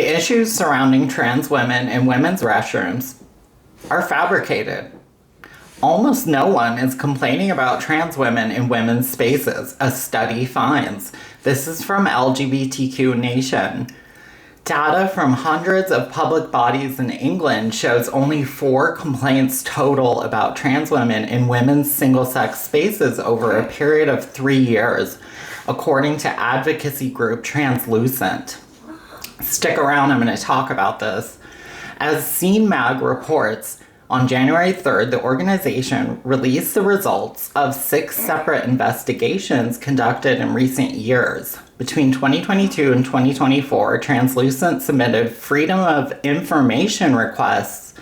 The issues surrounding trans women in women's restrooms are fabricated. Almost no one is complaining about trans women in women's spaces, a study finds. This is from LGBTQ Nation. Data from hundreds of public bodies in England shows only 4 complaints total about trans women in women's single-sex spaces over a period of 3 years, according to advocacy group Translucent. Stick around, I'm going to talk about this. As Scene Mag reports, on January 3rd, the organization released the results of 6 separate investigations conducted in recent years. Between 2022 and 2024, Translucent submitted Freedom of Information requests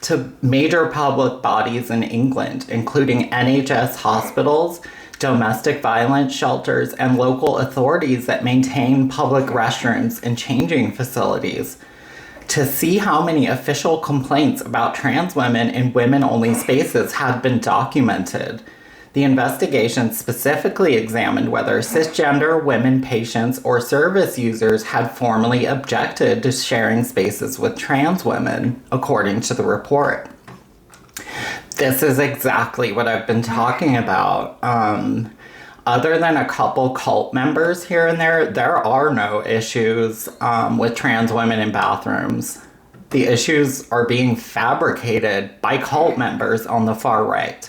to major public bodies in England, including NHS hospitals, domestic violence shelters, and local authorities that maintain public restrooms and changing facilities, to see how many official complaints about trans women in women-only spaces had been documented. The investigation specifically examined whether cisgender women patients or service users had formally objected to sharing spaces with trans women, according to the report. This is exactly what I've been talking about. Other than a couple cult members here and there are no issues with trans women in bathrooms. The issues are being fabricated by cult members on the far right.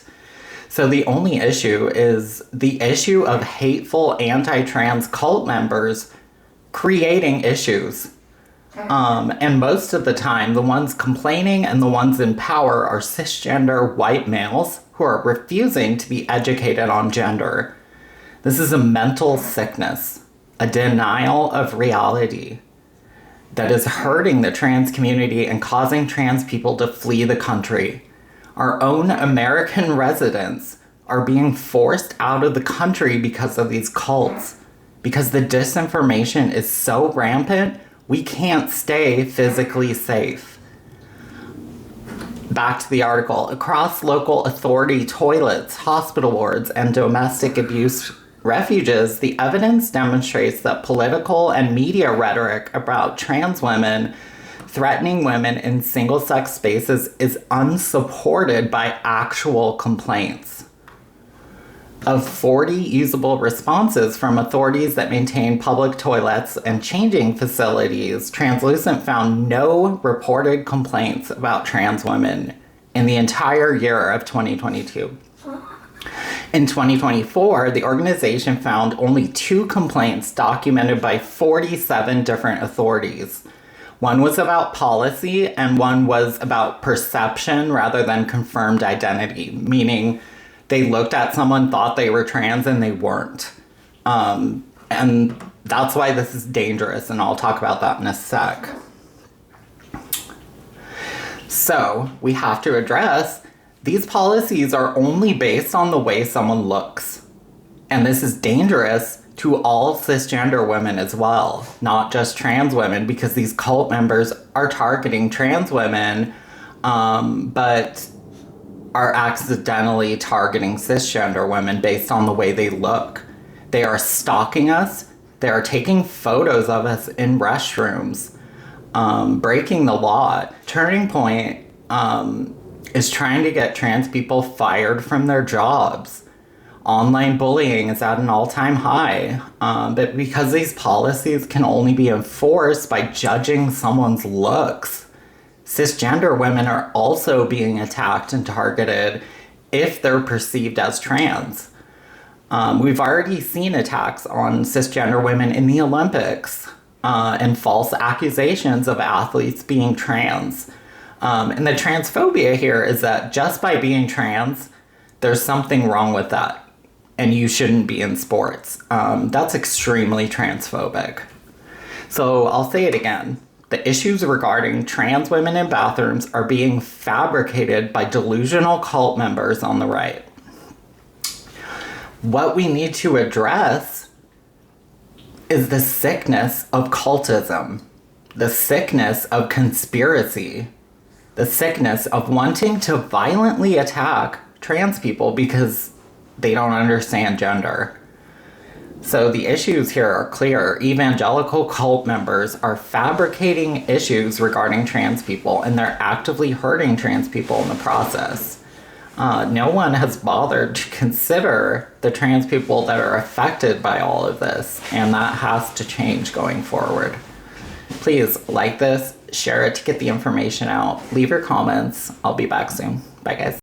So the only issue is the issue of hateful anti-trans cult members creating issues. And most of the time, the ones complaining and the ones in power are cisgender white males who are refusing to be educated on gender. This is a mental sickness, a denial of reality that is hurting the trans community and causing trans people to flee the country. Our own American residents are being forced out of the country because of these cults. Because the disinformation is so rampant, we can't stay physically safe. Back to the article. Across local authority toilets, hospital wards, and domestic abuse refuges, the evidence demonstrates that political and media rhetoric about trans women threatening women in single-sex spaces is unsupported by actual complaints. Of 40 usable responses from authorities that maintain public toilets and changing facilities, Translucent found no reported complaints about trans women in the entire year of 2022. In 2024, the organization found only 2 complaints documented by 47 different authorities. One was about policy and one was about perception rather than confirmed identity, meaning they looked at someone, thought they were trans, and they weren't. And that's why this is dangerous, and I'll talk about that in a sec. So we have to address these policies are only based on the way someone looks. And this is dangerous to all cisgender women as well, not just trans women, because these cult members are targeting trans women, but are accidentally targeting cisgender women based on the way they look. They are stalking us. They are taking photos of us in restrooms, breaking the law. Turning Point is trying to get trans people fired from their jobs. Online bullying is at an all-time high, but because these policies can only be enforced by judging someone's looks, cisgender women are also being attacked and targeted if they're perceived as trans. We've already seen attacks on cisgender women in the Olympics and false accusations of athletes being trans. And the transphobia here is that just by being trans, there's something wrong with that, and you shouldn't be in sports. That's extremely transphobic. So I'll say it again. The issues regarding trans women in bathrooms are being fabricated by delusional cult members on the right. What we need to address is the sickness of cultism, the sickness of conspiracy, the sickness of wanting to violently attack trans people because they don't understand gender. So the issues here are clear. Evangelical cult members are fabricating issues regarding trans people, and they're actively hurting trans people in the process. No one has bothered to consider the trans people that are affected by all of this, and that has to change going forward. Please like this, share it to get the information out, leave your comments. I'll be back soon. Bye, guys.